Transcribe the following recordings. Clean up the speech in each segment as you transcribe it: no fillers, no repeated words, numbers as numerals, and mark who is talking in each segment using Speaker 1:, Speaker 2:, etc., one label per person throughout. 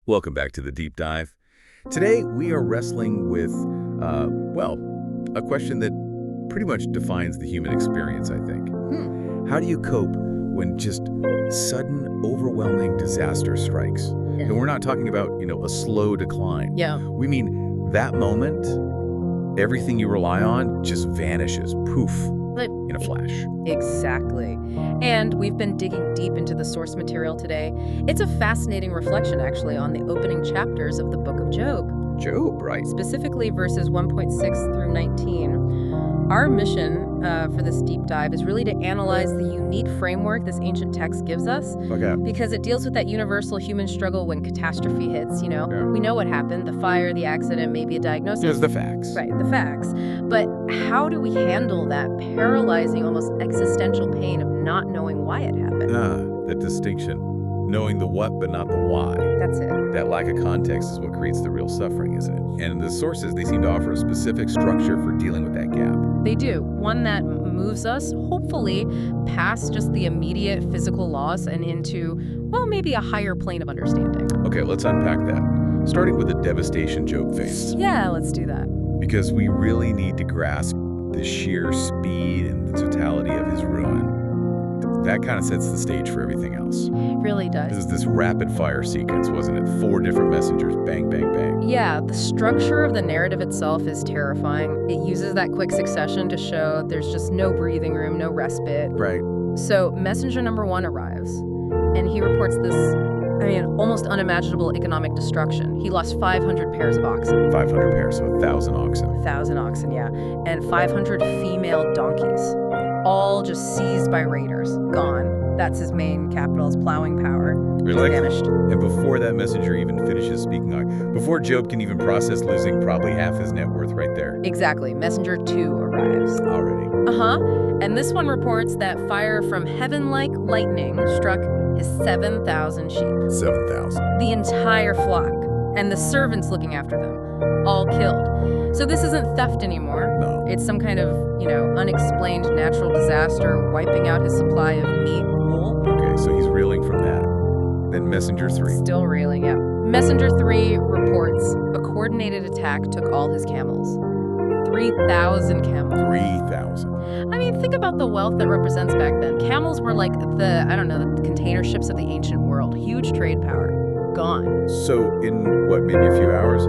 Speaker 1: Welcome back to the Deep Dive. Today, we are wrestling with, a question that pretty much defines the human experience, I think. How do you cope when just sudden, overwhelming disaster strikes?
Speaker 2: Yeah.
Speaker 1: And we're not talking about, a slow decline.
Speaker 2: Yeah.
Speaker 1: We mean that moment, everything you rely on just vanishes, poof,
Speaker 2: But
Speaker 1: in a flash.
Speaker 2: exactly. And we've been digging deep into the source material today. It's a fascinating reflection, actually, on the opening chapters of the book of Job,
Speaker 1: Job, right?
Speaker 2: specifically verses 1.6 through 19. Our mission for this deep dive is really to analyze the unique framework this ancient text gives us,
Speaker 1: Okay.
Speaker 2: because it deals with that universal human struggle when catastrophe hits,
Speaker 1: Yeah.
Speaker 2: We know what happened, the fire, the accident, maybe a diagnosis.
Speaker 1: Here's the facts.
Speaker 2: Right, the facts. But how do we handle that paralyzing, almost existential pain of not knowing why it happened?
Speaker 1: The distinction. Knowing the what, but not the why.
Speaker 2: That's it.
Speaker 1: That lack of context is what creates the real suffering, isn't it? And the sources, they seem to offer a specific structure for dealing with that gap.
Speaker 2: They do. One that moves us, hopefully, past just the immediate physical loss and into, well, maybe a higher plane of understanding.
Speaker 1: Okay, let's unpack that. Starting with the devastation Job faced.
Speaker 2: Yeah, let's do that.
Speaker 1: Because we really need to grasp the sheer speed and the totality of his ruin. That kind of sets the stage for everything else.
Speaker 2: It really
Speaker 1: This
Speaker 2: does.
Speaker 1: is this rapid fire sequence, wasn't it? 4 different messengers, bang, bang, bang.
Speaker 2: Yeah, the structure of the narrative itself is terrifying. It uses that quick succession to show there's just no breathing room, no respite.
Speaker 1: Right.
Speaker 2: So messenger number 1 arrives, and he reports this, almost unimaginable economic destruction. He lost 500 pairs of oxen.
Speaker 1: 500 pairs, so 1,000 oxen.
Speaker 2: 1,000 oxen, yeah. And 500 female donkeys. All just seized by raiders. Gone. That's his main capital, his plowing power.
Speaker 1: Really?
Speaker 2: Vanished.
Speaker 1: And before that messenger even finishes speaking, before Job can even process losing probably half his net worth right there.
Speaker 2: Exactly. Messenger 2 arrives.
Speaker 1: Already.
Speaker 2: And this one reports that fire from heaven like lightning struck his 7,000 sheep.
Speaker 1: 7,000.
Speaker 2: The entire flock, and the servants looking after them, all killed. So this isn't theft anymore.
Speaker 1: No.
Speaker 2: It's some kind of, unexplained natural disaster wiping out his supply of meat, wool.
Speaker 1: Okay, so he's reeling from that. Then messenger 3.
Speaker 2: Still reeling, yeah. Messenger 3 reports a coordinated attack took all his camels. 3,000 camels.
Speaker 1: 3,000.
Speaker 2: Think about the wealth that represents back then. Camels were like the container ships of the ancient world. Huge trade power. Gone.
Speaker 1: So in, maybe a few hours,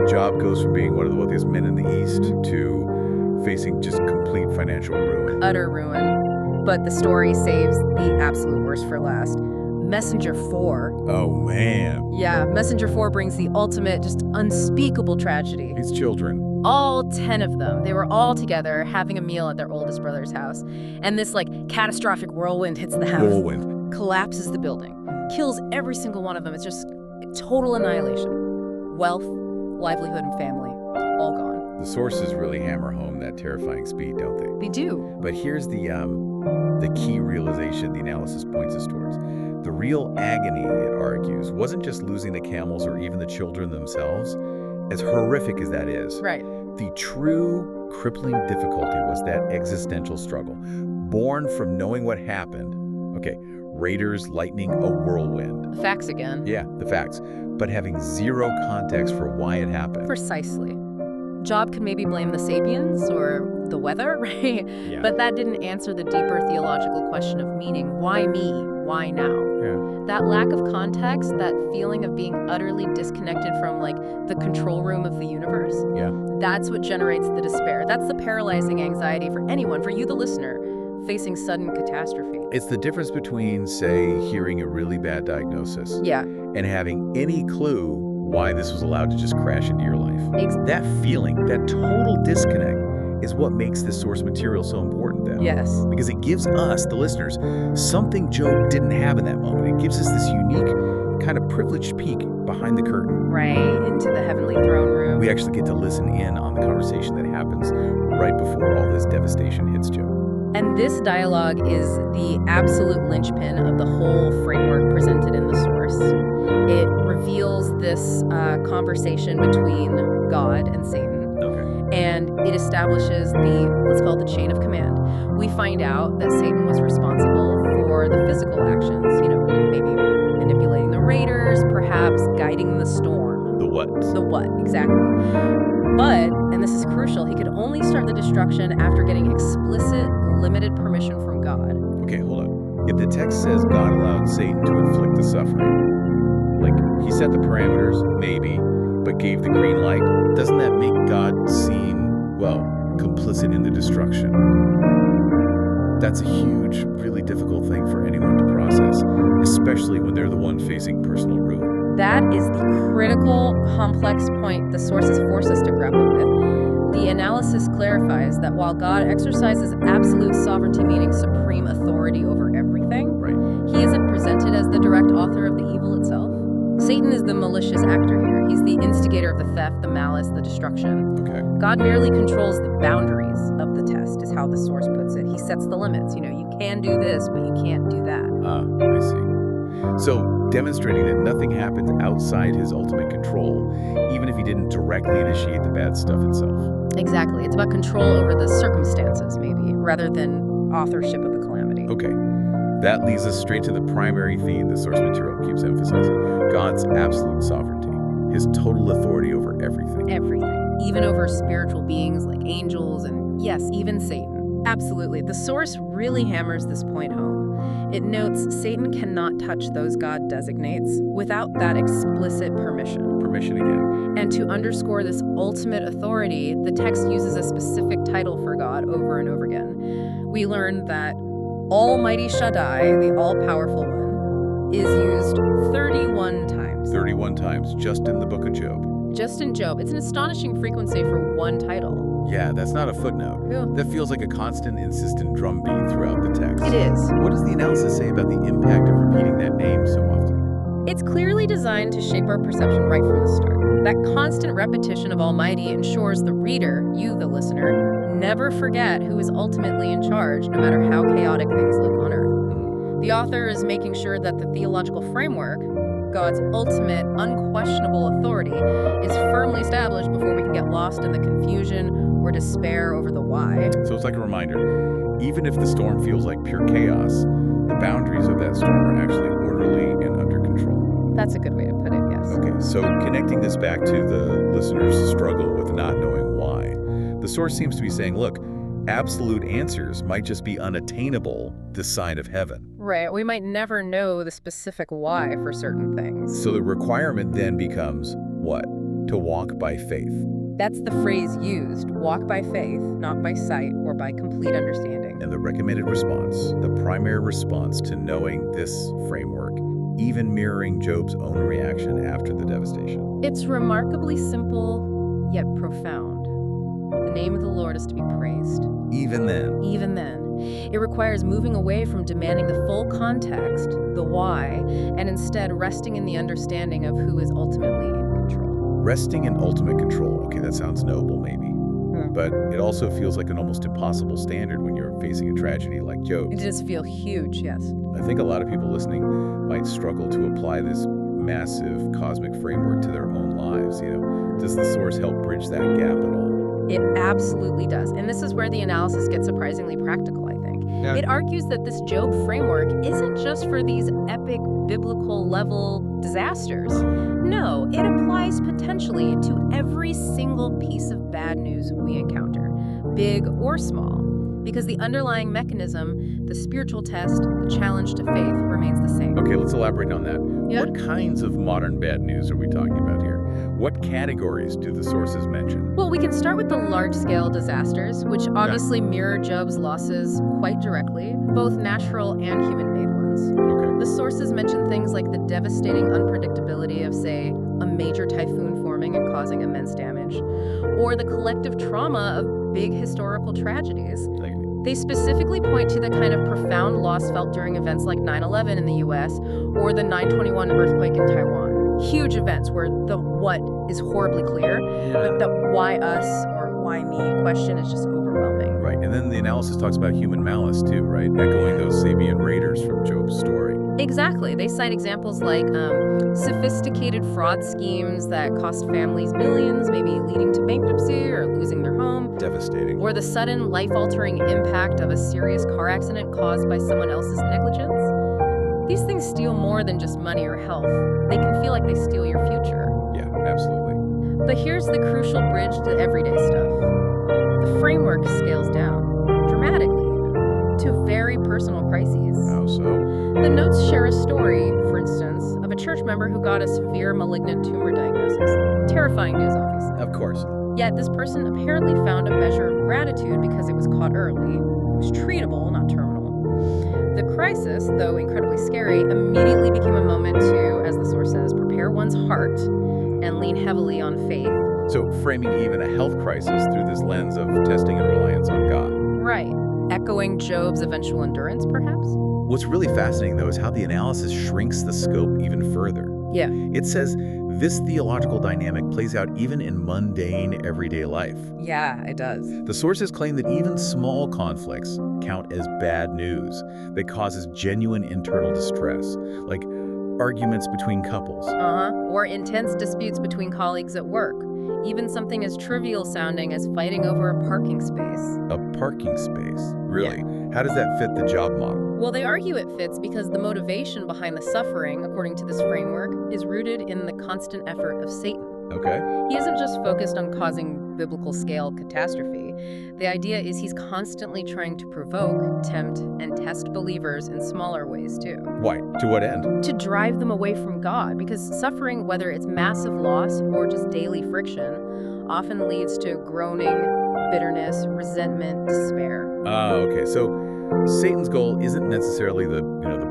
Speaker 1: Job goes from being one of the wealthiest men in the East to facing just complete financial ruin.
Speaker 2: Utter ruin. But the story saves the absolute worst for last. Messenger 4.
Speaker 1: Oh, man.
Speaker 2: Yeah, Messenger 4 brings the ultimate, just unspeakable tragedy.
Speaker 1: His children.
Speaker 2: All 10 of them. They were all together having a meal at their oldest brother's house. And this, catastrophic whirlwind hits the house.
Speaker 1: Whirlwind.
Speaker 2: Collapses the building. Kills every single one of them. It's just total annihilation. Wealth, livelihood, and family. All gone.
Speaker 1: The sources really hammer home that terrifying speed, don't they?
Speaker 2: They do.
Speaker 1: But here's the key realization the analysis points us towards. The real agony, it argues, wasn't just losing the camels or even the children themselves, as horrific as that is.
Speaker 2: Right.
Speaker 1: The true crippling difficulty was that existential struggle, born from knowing what happened. Okay, raiders, lightning, a whirlwind.
Speaker 2: The facts again.
Speaker 1: Yeah, the facts. But having zero context for why it happened.
Speaker 2: Precisely. Job could maybe blame the Sabians or the weather, right?
Speaker 1: Yeah.
Speaker 2: But that didn't answer the deeper theological question of meaning. Why me? Why now?
Speaker 1: Yeah.
Speaker 2: That lack of context, that feeling of being utterly disconnected from, the control room of the universe,
Speaker 1: Yeah.
Speaker 2: that's what generates the despair. That's the paralyzing anxiety for anyone, for you, the listener, facing sudden catastrophe.
Speaker 1: It's the difference between, say, hearing a really bad diagnosis
Speaker 2: Yeah.
Speaker 1: and having any clue why this was allowed to just crash into your life. That feeling, that total disconnect, is what makes this source material so important then.
Speaker 2: Yes.
Speaker 1: Because it gives us, the listeners, something Job didn't have in that moment. It gives us this unique kind of privileged peek behind the curtain.
Speaker 2: Right, into the heavenly throne room.
Speaker 1: We actually get to listen in on the conversation that happens right before all this devastation hits Job.
Speaker 2: And this dialogue is the absolute linchpin of the whole framework presented in the source. It reveals this conversation between God and Satan.
Speaker 1: Okay.
Speaker 2: And it establishes what's called the chain of command. We find out that Satan was responsible for the physical actions, maybe manipulating the raiders, perhaps guiding guiding the storm.
Speaker 1: The what?
Speaker 2: The what, exactly. But, and this is crucial, he could only start the destruction after getting explicit, limited permission from God.
Speaker 1: Okay, hold on. If the text says God allowed Satan to inflict the suffering, like he set the parameters, maybe, but gave the green light, doesn't that make God seem, well, complicit in the destruction? That's a huge, really difficult thing for anyone to process, especially when they're the one facing personal ruin.
Speaker 2: That is the critical, complex point the sources force us to grapple with. The analysis clarifies that while God exercises absolute sovereignty, meaning supreme authority over everything,
Speaker 1: Right.
Speaker 2: he isn't presented as the direct author of the evil itself. Satan is the malicious actor here. He's the instigator of the theft, the malice, the destruction.
Speaker 1: Okay.
Speaker 2: God merely controls the boundaries of the test, is how the source puts it. He sets the limits. You can do this, but you can't do that.
Speaker 1: I see. So, demonstrating that nothing happens outside his ultimate control, even if he didn't directly initiate the bad stuff itself.
Speaker 2: Exactly. It's about control over the circumstances, maybe, rather than authorship of the calamity.
Speaker 1: Okay. That leads us straight to the primary theme the source material keeps emphasizing: God's absolute sovereignty, his total authority over everything.
Speaker 2: Everything. Even over spiritual beings like angels and, yes, even Satan. Absolutely. The source really hammers this point home. It notes Satan cannot touch those God designates without that explicit permission.
Speaker 1: Permission again.
Speaker 2: And to underscore this ultimate authority, the text uses a specific title for God over and over again. We learn that Almighty Shaddai, the all-powerful one, is used 31 times.
Speaker 1: 31 times, just in the book of Job.
Speaker 2: Just in Job. It's an astonishing frequency for one title.
Speaker 1: Yeah, that's not a footnote.
Speaker 2: Yeah.
Speaker 1: That feels like a constant, insistent drumbeat throughout the text.
Speaker 2: It is.
Speaker 1: What does the analysis say about the impact of repeating that name so often?
Speaker 2: It's clearly designed to shape our perception right from the start. That constant repetition of Almighty ensures the reader, you the listener, never forget who is ultimately in charge, no matter how chaotic things look on Earth. The author is making sure that the theological framework, God's ultimate, unquestionable authority, is firmly established before we can get lost in the confusion or despair over the why.
Speaker 1: So it's like a reminder, even if the storm feels like pure chaos, the boundaries of that storm are actually orderly and under control.
Speaker 2: That's a good way to put it, yes.
Speaker 1: Okay, so connecting this back to the listener's struggle with not knowing why, the source seems to be saying, look, absolute answers might just be unattainable this side of heaven.
Speaker 2: Right, we might never know the specific why for certain things.
Speaker 1: So the requirement then becomes what? To walk by faith.
Speaker 2: That's the phrase used, walk by faith, not by sight or by complete understanding.
Speaker 1: And the recommended response, the primary response to knowing this framework, even mirroring Job's own reaction after the devastation.
Speaker 2: It's remarkably simple, yet profound. The name of the Lord is to be praised.
Speaker 1: Even then.
Speaker 2: Even then. It requires moving away from demanding the full context, the why, and instead resting in the understanding of who is ultimately in control.
Speaker 1: Resting in ultimate control. Okay, that sounds noble, maybe. But it also feels like an almost impossible standard when you're facing a tragedy like Job.
Speaker 2: It does feel huge, yes.
Speaker 1: I think a lot of people listening might struggle to apply this massive cosmic framework to their own lives. Does the source help bridge that gap at all?
Speaker 2: It absolutely does. And this is where the analysis gets surprisingly practical, I think.
Speaker 1: Yeah.
Speaker 2: It argues that this Job framework isn't just for these epic biblical level disasters. No, it applies potentially to every single piece of bad news we encounter, big or small, because the underlying mechanism, the spiritual test, the challenge to faith remains the same.
Speaker 1: Okay, let's elaborate on that.
Speaker 2: Yeah.
Speaker 1: What kinds of modern bad news are we talking about here? What categories do the sources mention?
Speaker 2: Well, we can start with the large-scale disasters, which obviously mirror Job's losses quite directly, both natural and human-made ones.
Speaker 1: Okay.
Speaker 2: The sources mention things like the devastating unpredictability of, say, a major typhoon forming and causing immense damage, or the collective trauma of big historical tragedies. They specifically point to the kind of profound loss felt during events like 9/11 in the U.S. or the 9/21 earthquake in Taiwan. Huge events where the what is horribly clear, but the why us or why me question is just overwhelming.
Speaker 1: Right, and then the analysis talks about human malice too, right? Echoing those Sabian raiders from Job's story.
Speaker 2: Exactly. They cite examples like sophisticated fraud schemes that cost families millions, maybe leading to bankruptcy or losing their home.
Speaker 1: Devastating.
Speaker 2: Or the sudden life-altering impact of a serious car accident caused by someone else's negligence. These things steal more than just money or health. They can feel like they steal your future.
Speaker 1: Yeah, absolutely.
Speaker 2: But here's the crucial bridge to everyday stuff. The framework scales down, dramatically even, to very personal crises.
Speaker 1: How so?
Speaker 2: The notes share a story, for instance, of a church member who got a severe malignant tumor diagnosis. Terrifying news, obviously.
Speaker 1: Of course.
Speaker 2: Yet this person apparently found a measure of gratitude because it was caught early. It was treatable, not terminal. The crisis, though incredibly scary, immediately became a moment to, as the source says, prepare one's heart and lean heavily on faith.
Speaker 1: So framing even a health crisis through this lens of testing and reliance on God.
Speaker 2: Right. Echoing Job's eventual endurance, perhaps?
Speaker 1: What's really fascinating, though, is how the analysis shrinks the scope even further.
Speaker 2: Yeah.
Speaker 1: It says this theological dynamic plays out even in mundane, everyday life.
Speaker 2: Yeah, it does.
Speaker 1: The sources claim that even small conflicts count as bad news that causes genuine internal distress, like arguments between couples.
Speaker 2: Or intense disputes between colleagues at work. Even something as trivial sounding as fighting over a parking space.
Speaker 1: A parking space? Really? How does that fit the job model?
Speaker 2: Well, they argue it fits because the motivation behind the suffering, according to this framework, is rooted in the constant effort of Satan.
Speaker 1: Okay.
Speaker 2: He isn't just focused on causing biblical-scale catastrophe. The idea is he's constantly trying to provoke, tempt, and test believers in smaller ways, too.
Speaker 1: Why? To what end?
Speaker 2: To drive them away from God, because suffering, whether it's massive loss or just daily friction, often leads to groaning, bitterness, resentment, despair.
Speaker 1: Okay. So Satan's goal isn't necessarily the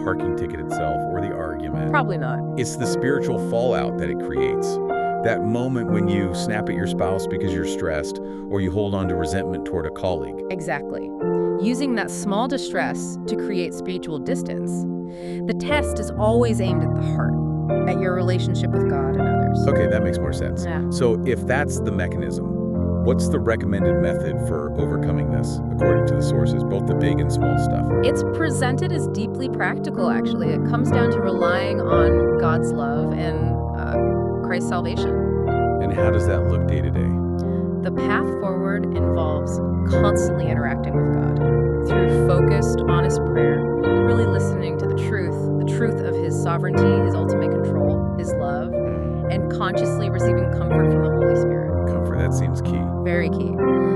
Speaker 1: parking ticket itself or the argument.
Speaker 2: Probably not.
Speaker 1: It's the spiritual fallout that it creates. That moment when you snap at your spouse because you're stressed, or you hold on to resentment toward a colleague.
Speaker 2: Exactly. Using that small distress to create spiritual distance. The test is always aimed at the heart, at your relationship with God and others.
Speaker 1: Okay, that makes more sense.
Speaker 2: Yeah.
Speaker 1: So if that's the mechanism, what's the recommended method for overcoming this, according to the sources, both the big and small stuff?
Speaker 2: It's presented as deeply practical, actually. It comes down to relying on God's love and Christ's salvation.
Speaker 1: And how does that look day to day?
Speaker 2: The path forward involves constantly interacting with God through focused, honest prayer, really listening to the truth of His sovereignty, His ultimate control, His love, and consciously receiving comfort from the Holy Spirit.
Speaker 1: Comfort, that seems key.
Speaker 2: Very key.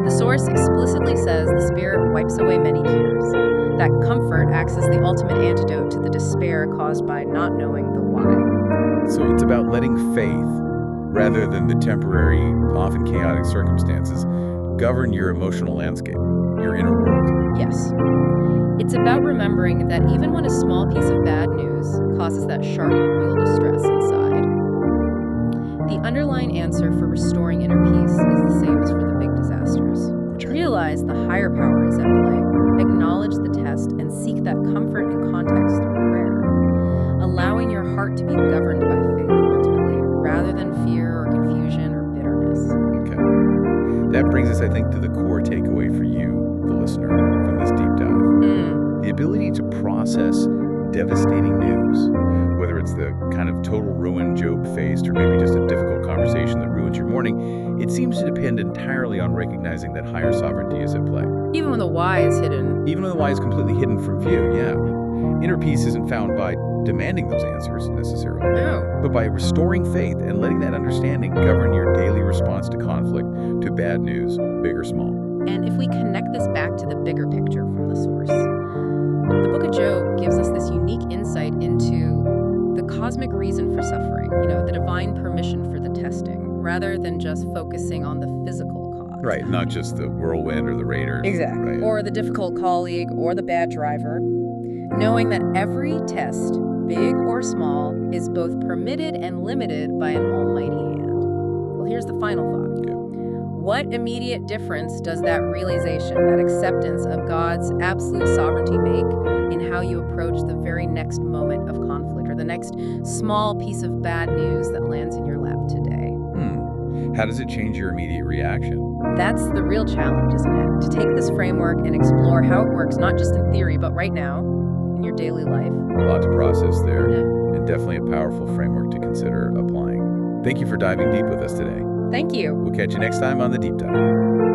Speaker 2: The source explicitly says the Spirit wipes away many tears. That comfort acts as the ultimate antidote to the despair caused by not knowing the why.
Speaker 1: So it's about letting faith, rather than the temporary, often chaotic circumstances, govern your emotional landscape, your inner world.
Speaker 2: Yes. It's about remembering that even when a small piece of bad news causes that sharp, real distress inside, the underlying answer for restoring inner peace is the same as for the big disasters. Realize the higher power is at play, acknowledge the test, and seek that comfort and context through prayer, allowing your heart to be governed by faith ultimately, rather than fear or confusion or bitterness.
Speaker 1: Okay. That brings us, I think, to the core takeaway for you, the listener, from this deep dive. The ability to process devastating news, whether it's the kind of total ruin Job faced or maybe just a difficult conversation that ruins your morning, it seems to depend entirely on recognizing that higher sovereignty is at play.
Speaker 2: Even when the why is hidden.
Speaker 1: Even when the why is completely hidden from view, yeah. Inner peace isn't found by demanding those answers necessarily,
Speaker 2: No.
Speaker 1: but by restoring faith and letting that understanding govern your daily response to conflict, to bad news, big or small.
Speaker 2: And if we connect this back to the bigger picture from the source, the book of Job gives us this unique insight into the cosmic reason for suffering, the divine permission for the testing, rather than just focusing on the physical cause.
Speaker 1: Right, not just the whirlwind or the raiders.
Speaker 2: Exactly.
Speaker 1: Right.
Speaker 2: Or the difficult colleague or the bad driver. Knowing that every test, big or small, is both permitted and limited by an almighty hand. Well, here's the final thought.
Speaker 1: Yeah.
Speaker 2: What immediate difference does that realization, that acceptance of God's absolute sovereignty make in how you approach the very next moment of conflict or the next small piece of bad news that lands in your lap today?
Speaker 1: How does it change your immediate reaction?
Speaker 2: That's the real challenge, isn't it? To take this framework and explore how it works, not just in theory, but right now, in your daily life.
Speaker 1: A lot to process there,
Speaker 2: Yeah.
Speaker 1: and definitely a powerful framework to consider applying. Thank you for diving deep with us today.
Speaker 2: Thank you.
Speaker 1: We'll catch you next time on The Deep Dive.